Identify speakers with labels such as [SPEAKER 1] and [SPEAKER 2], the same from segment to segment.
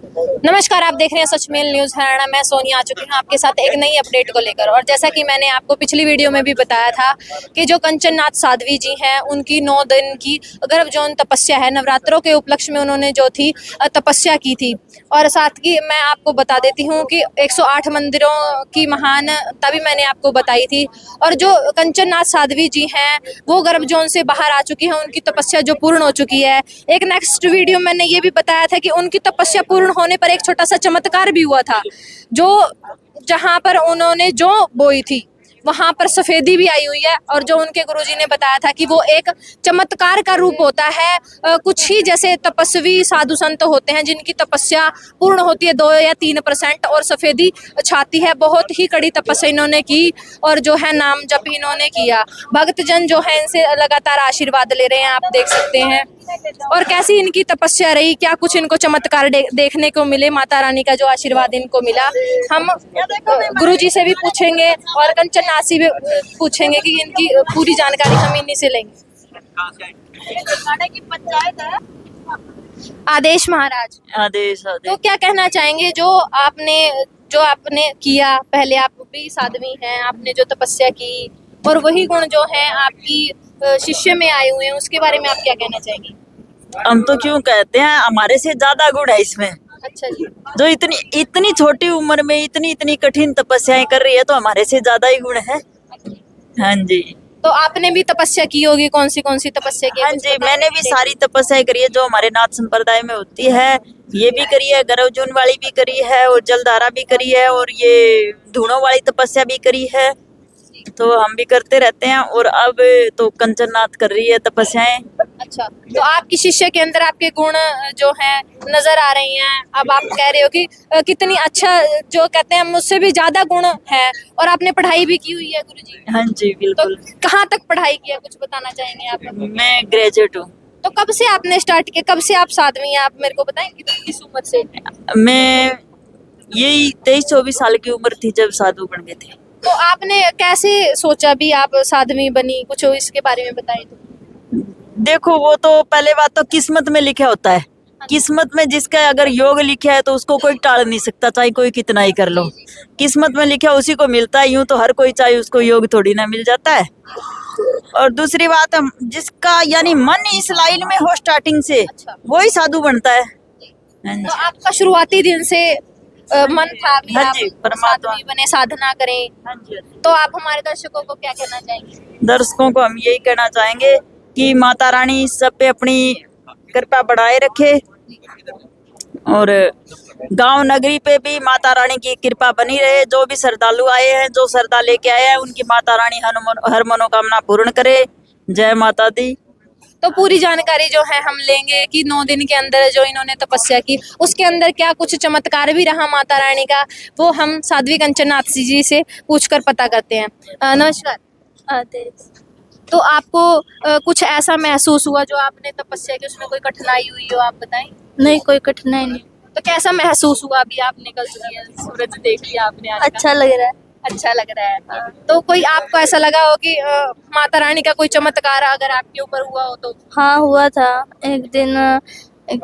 [SPEAKER 1] नमस्कार, आप देख रहे हैं सचमेल न्यूज़ हरियाणा। मैं सोनिया आ चुकी हूँ आपके साथ एक नई अपडेट को लेकर। और जैसा कि मैंने आपको पिछली वीडियो में भी बताया था कि जो कंचन नाथ साध्वी जी हैं, उनकी 9 दिन की गर्भ जौन तपस्या है, नवरात्रों के उपलक्ष्य में उन्होंने जो थी तपस्या की थी। और साथ ही मैं आपको बता देती हूँ कि 108 मंदिरों की महानता भी मैंने आपको बताई थी। और जो कंचन नाथ साध्वी जी हैं, वो गर्भ जौन से बाहर आ चुकी हैं, उनकी तपस्या जो पूर्ण हो चुकी है। एक नेक्स्ट वीडियो मैंने ये भी बताया था कि उनकी तपस्या पूर्ण होने पर एक छोटा सा चमत्कार भी हुआ था, जो जहां पर उन्होंने जो बोई थी वहां पर सफेदी भी आई हुई है। और जो उनके गुरुजी ने बताया था कि वो एक चमत्कार का रूप होता है। कुछ ही जैसे तपस्वी साधु संत होते हैं जिनकी तपस्या पूर्ण होती है 2 या 3% और सफेदी छाती है। बहुत ही कड़ी तपस्या इन्होंने की और जो है नाम जप इन्होंने किया। भक्तजन जो है इनसे लगातार आशीर्वाद ले रहे हैं, आप देख सकते हैं। और कैसी इनकी तपस्या रही, क्या कुछ इनको चमत्कार देखने को मिले, माता रानी का जो आशीर्वाद इनको मिला, हम गुरुजी से भी पूछेंगे और कंचन नाथ से भी पूछेंगे कि इनकी पूरी जानकारी हम इन्हीं से लेंगे। की पंचायत है आदेश महाराज।
[SPEAKER 2] आदेश
[SPEAKER 1] तो क्या कहना चाहेंगे जो आपने किया, पहले आप भी साध्वी हैं, आपने जो तपस्या की और वही गुण जो है आपकी शिष्य में आए हुए हैं, उसके बारे में आप क्या कहना चाहेंगे?
[SPEAKER 2] हम तो क्यों कहते हैं, हमारे से ज्यादा गुण है इसमें।
[SPEAKER 1] अच्छा जी।
[SPEAKER 2] जो इतनी छोटी उम्र में इतनी कठिन तपस्याएं कर रही है, तो हमारे से ज्यादा ही गुण है। हाँ जी।
[SPEAKER 1] तो आपने भी तपस्या की होगी, कौन सी तपस्या की?
[SPEAKER 2] हाँ जी, मैंने भी सारी तपस्याएं करी है जो हमारे नाथ संप्रदाय में होती है। ये भी करी है, गर्भजून वाली भी करी है और जलधारा भी करी है और ये धूणों वाली तपस्या भी करी है। तो हम भी करते रहते हैं और अब तो कंचन नाथ कर रही है तपस्याएं।
[SPEAKER 1] अच्छा, तो आपकी शिष्य के अंदर आपके गुण जो हैं नजर आ रही हैं। अब आप कह रहे हो कि कितनी अच्छा, जो कहते हैं मुझसे भी ज्यादा गुण है। और आपने पढ़ाई भी की हुई है गुरुजी?
[SPEAKER 2] हाँ जी बिल्कुल।
[SPEAKER 1] तो कहाँ तक पढ़ाई की है, कुछ बताना चाहेंगे आप?
[SPEAKER 2] मैं ग्रेजुएट हूँ।
[SPEAKER 1] तो कब से आपने स्टार्ट किया, कब से आप साध्वी हैं, आप मेरे को बताएंगे किस उम्र से?
[SPEAKER 2] मैं यही 23-24 साल की उम्र थी जब साधु बन गए थे।
[SPEAKER 1] तो आपने कैसे सोचा भी आप साध्वी बनी, कुछ इसके बारे में बताइए तो।
[SPEAKER 2] देखो, वो तो पहले बात तो किस्मत में लिखा होता है। किस्मत में जिसका अगर योग लिखा है तो उसको कोई टाल नहीं सकता, चाहे कोई कितना ही कर लो। किस्मत में लिखा उसी को मिलता है, यूं तो हर कोई चाहे उसको योग थोड़ी ना मिल जाता है। और दूसरी बात, जिसका यानी मन इस लाइन में हो स्टार्टिंग से, वही साधु बनता है।
[SPEAKER 1] तो आपका शुरुआती दिन से मन था भी
[SPEAKER 2] हाँ
[SPEAKER 1] आप
[SPEAKER 2] जी, परमात्मा
[SPEAKER 1] साध्वी बने, साधना करें।
[SPEAKER 2] हाँ जी।
[SPEAKER 1] तो आप हमारे दर्शकों को क्या कहना चाहेंगे?
[SPEAKER 2] दर्शकों को हम यही कहना चाहेंगे कि माता रानी सब पे अपनी कृपा बढ़ाए रखे और गांव नगरी पे भी माता रानी की कृपा बनी रहे। जो भी श्रद्धालु आए हैं, जो श्रद्धा लेके आए हैं, उनकी माता रानी हर मनोकामना पूर्ण करे। जय माता दी।
[SPEAKER 1] तो पूरी जानकारी जो है हम लेंगे कि 9 दिन के अंदर जो इन्होंने तपस्या की, उसके अंदर क्या कुछ चमत्कार भी रहा माता रानी का, वो हम साध्वी कंचन नाथ जी से पूछकर पता करते हैं। नमस्कार।
[SPEAKER 3] आदेश।
[SPEAKER 1] तो आपको कुछ ऐसा महसूस हुआ जो आपने तपस्या की, उसमें कोई कठिनाई हुई हो, आप बताएं?
[SPEAKER 3] नहीं, कोई कठिनाई नहीं।
[SPEAKER 1] तो कैसा महसूस हुआ? अभी आप निकल चुकी है, सूरज देख लिया आपने आज का।
[SPEAKER 3] अच्छा लग रहा है।
[SPEAKER 1] अच्छा लग रहा है। तो कोई आपको ऐसा लगा हो कि माता रानी का कोई चमत्कार अगर आपके ऊपर हुआ हो तो?
[SPEAKER 3] हाँ, हुआ था एक दिन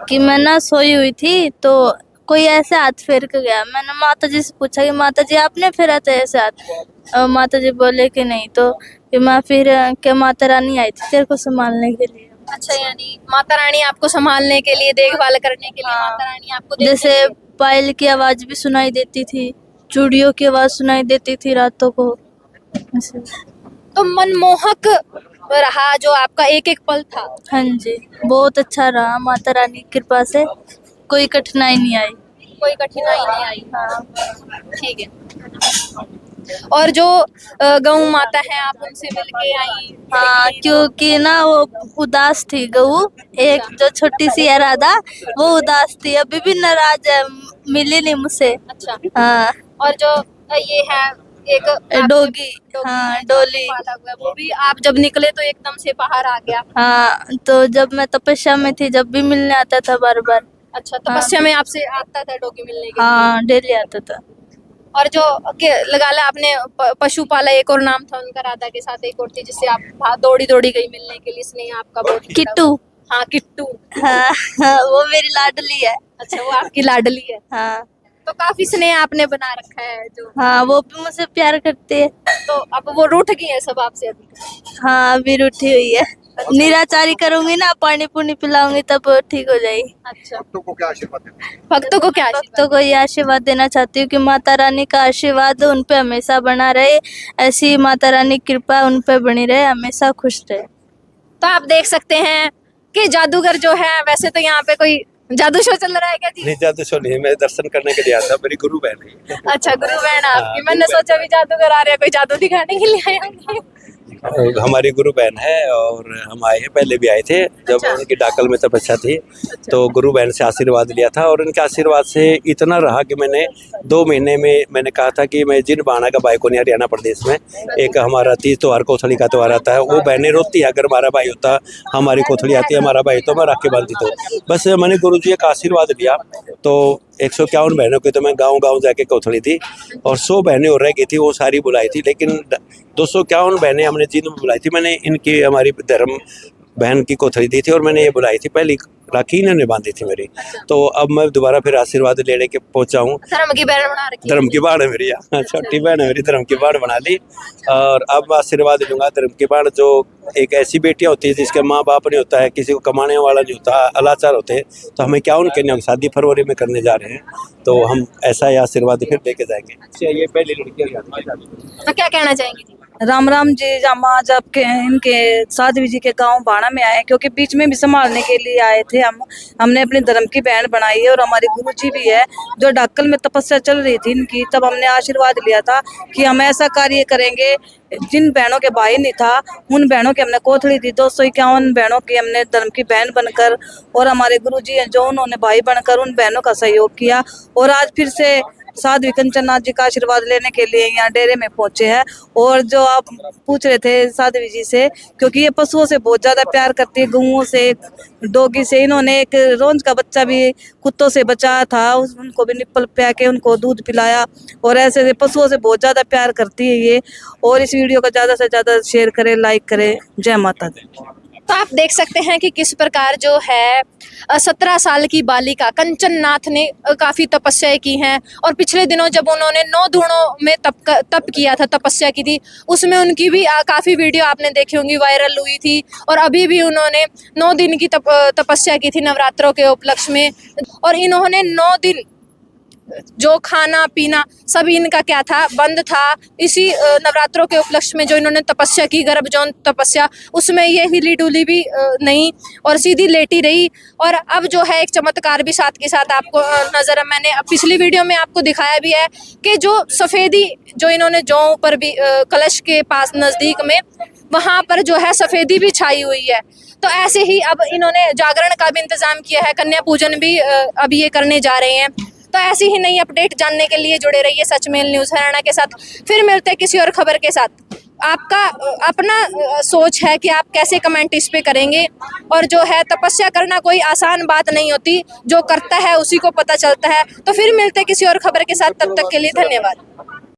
[SPEAKER 3] कि मैं ना सोई हुई थी, तो कोई ऐसे हाथ फेर के गया। मैंने माता जी से पूछा कि माता जी आपने फेरा था ऐसे हाथ? माता जी बोले कि नहीं। तो कि मैं फिर क्या माता रानी आई थी तेरे को संभालने के लिए।
[SPEAKER 1] अच्छा, यानी माता रानी आपको संभालने के लिए, देखभाल करने के लिए,
[SPEAKER 3] हाँ।
[SPEAKER 1] माता रानी आपको
[SPEAKER 3] जैसे पायल की आवाज भी सुनाई देती थी, चूड़ियों की आवाज सुनाई देती थी रातों को ऐसे।
[SPEAKER 1] तो मनमोहक रहा जो आपका एक एक पल था।
[SPEAKER 3] हाँ जी, बहुत अच्छा रहा। माता रानी की कृपा से कोई कठिनाई नहीं आई।
[SPEAKER 1] कोई कठिनाई नहीं आई। हाँ, ठीक है। और जो गौ माता है, आप उनसे मिलके आई?
[SPEAKER 3] हाँ, क्योंकि ना वो उदास थी गऊ। एक जो छोटी सी है राधा, वो उदास थी, अभी भी नाराज है, मिली नहीं मुझसे।
[SPEAKER 1] अच्छा।
[SPEAKER 3] हाँ।
[SPEAKER 1] और जो ये है एक
[SPEAKER 3] डोगी, हाँ डोली,
[SPEAKER 1] पाला हुआ है, वो भी आप जब निकले तो एकदम से बाहर आ गया?
[SPEAKER 3] हाँ। तो जब मैं तपस्या में थी, जब भी मिलने आता था बार बार।
[SPEAKER 1] अच्छा, तपस्या में आपसे आता था डोगी मिलने के लिए?
[SPEAKER 3] हाँ, डेली आता था।
[SPEAKER 1] और जो लगा ला आपने पशु पाला, एक और नाम था उनका, राधा के साथ एक और थी जिससे आप दौड़ी गई मिलने के लिए, स्नेह आपका बहुत।
[SPEAKER 3] किट्टू।
[SPEAKER 1] हाँ, किट्टू।
[SPEAKER 3] हाँ, वो मेरी लाडली है।
[SPEAKER 1] अच्छा, वो आपकी लाडली है,
[SPEAKER 3] हाँ
[SPEAKER 1] तो काफी स्नेह आपने बना रखा है जो,
[SPEAKER 3] हाँ, वो भी मुझसे प्यार करती है।
[SPEAKER 1] तो अब वो रूठ गई है सब आपसे अभी?
[SPEAKER 3] हाँ अभी रूठी हुई है, निराचारी करूंगी ना, पानी पुनी पिलाऊंगी तब ठीक हो जाएगी।
[SPEAKER 1] अच्छा,
[SPEAKER 4] भक्तों को क्या आशीर्वाद देते हैं?
[SPEAKER 1] भक्तों को क्या आशीर्वाद?
[SPEAKER 3] भक्तों को ये आशीर्वाद देना चाहती हूँ कि माता रानी का आशीर्वाद उन पे हमेशा बना रहे, ऐसी माता रानी की कृपा उन पे बनी रहे, हमेशा खुश रहे।
[SPEAKER 1] तो आप देख सकते हैं कि जादूगर जो है, वैसे तो यहाँ पे कोई जादू शो चल रहा है क्या जी?
[SPEAKER 5] नहीं, जादू शो नहीं, मैं दर्शन करने के लिए आया था, मेरी गुरु बहन है।
[SPEAKER 1] अच्छा, गुरु बहन आपकी,
[SPEAKER 5] हाँ,
[SPEAKER 1] मैंने
[SPEAKER 5] गुरु
[SPEAKER 1] सोचा भी जादूगर आ रहे हैं, कोई जादू दिखाने के लिए आए होंगे।
[SPEAKER 5] हमारी गुरु बहन है और हम आए हैं, पहले भी आए थे जब
[SPEAKER 1] अच्छा।
[SPEAKER 5] उनकी डाकल में तपस्या थी, तो गुरु बहन से आशीर्वाद लिया था और उनके आशीर्वाद से इतना रहा कि मैंने 2 महीने में मैंने कहा था कि मैं जिन बाणा का भाई को नहीं, हरियाणा प्रदेश में एक हमारा तीज त्योहार कोथड़ी का त्योहार आता है, वो बहनें रोती है अगर हमारा भाई होता, हमारी कोथड़ी आती है, हमारा भाई तो मैं राखी बांधती। तो बस मैंने गुरु जी का आशीर्वाद लिया, तो 151 बहनों की तो मैं गांव-गांव जाके कोथड़ी थी और 100 बहनें और रह गई थी, वो सारी बुलाई थी, लेकिन 251 बहनें हमने जिन बुलाई थी, मैंने इनकी हमारी धर्म बहन की कोथड़ी दी थी और मैंने ये बुलाई थी, पहली राखी इन्होंने बांधी थी मेरी। तो अब मैं दोबारा फिर आशीर्वाद लेने के पहुंचा हूँ।
[SPEAKER 1] धर्म की बहन बना रखी है।
[SPEAKER 5] धर्म की बाढ़ है मेरी, यहाँ छोटी बहन है मेरी, धर्म की बाढ़ बना ली और अब आशीर्वाद लूंगा। धर्म की बाढ़ जो एक ऐसी बेटियां होती है जिसके माँ बाप नहीं होता है, किसी को कमाने वाला नहीं होता, अलाचार होते हैं, तो हमें क्या उनके नहीं, शादी फरवरी में करने जा रहे हैं, तो हम ऐसा ही आशीर्वाद फिर लेके जाएंगे। ये पहली लड़की है।
[SPEAKER 1] तो क्या कहना चाहेंगे जी?
[SPEAKER 2] राम राम जी। हम आज आपके इनके साध्वी जी के गांव बाणा में आए, क्योंकि बीच में भी संभालने के लिए आए थे। हमने अपनी धर्म की बहन बनाई है और हमारी गुरु जी भी है, जो डाकल में तपस्या चल रही थी इनकी, तब हमने आशीर्वाद लिया था कि हम ऐसा कार्य करेंगे। जिन बहनों के भाई नहीं था, उन बहनों की हमने कोथड़ी दी, 251 बहनों की हमने धर्म की बहन बनकर, और हमारे गुरु जी हैं जो उन्होंने भाई बनकर उन बहनों का सहयोग किया। और आज फिर से साध्वी कंचननाथ जी का आशीर्वाद लेने के लिए यहाँ डेरे में पहुंचे हैं। और जो आप पूछ रहे थे साध्वी जी से, क्योंकि ये पशुओं से बहुत ज्यादा प्यार करती है, गऊओं से, डॉगी से। इन्होंने एक रोंज का बच्चा भी कुत्तों से बचाया था, उनको भी निप्पल पे के उनको दूध पिलाया, और ऐसे पशुओं से बहुत ज्यादा प्यार करती है ये। और इस वीडियो को ज्यादा से ज्यादा शेयर करें, लाइक करें। जय माता दी।
[SPEAKER 1] तो आप देख सकते हैं कि किस प्रकार जो है 17 साल की बालिका कंचननाथ ने काफ़ी तपस्याएं की हैं, और पिछले दिनों जब उन्होंने 9 धूणों में तप किया था, तपस्या की थी, उसमें उनकी भी काफ़ी वीडियो आपने देखी होंगी, वायरल हुई थी। और अभी भी उन्होंने 9 दिन की तपस्या की थी नवरात्रों के उपलक्ष्य में, और इन्होंने 9 दिन जो खाना पीना सब इनका क्या था, बंद था। इसी नवरात्रों के उपलक्ष्य में जो इन्होंने तपस्या की, गर्भ जौन तपस्या, उसमें ये हिली डुली भी नहीं और सीधी लेटी रही। और अब जो है एक चमत्कार भी साथ के साथ आपको नजर, मैंने पिछली वीडियो में आपको दिखाया भी है कि जो सफ़ेदी जो इन्होंने जौ पर भी कलश के पास नज़दीक में, वहाँ पर जो है सफ़ेदी भी छाई हुई है। तो ऐसे ही अब इन्होंने जागरण का भी इंतज़ाम किया है, कन्या पूजन भी अब ये करने जा रहे हैं। तो ऐसी ही नई अपडेट जानने के लिए जुड़े रहिए सचमेल न्यूज़ हरियाणा के साथ। फिर मिलते हैं किसी और खबर के साथ। आपका अपना सोच है कि आप कैसे कमेंट इस पे करेंगे। और जो है तपस्या करना कोई आसान बात नहीं होती, जो करता है उसी को पता चलता है। तो फिर मिलते हैं किसी और खबर के साथ, तब तक के लिए धन्यवाद।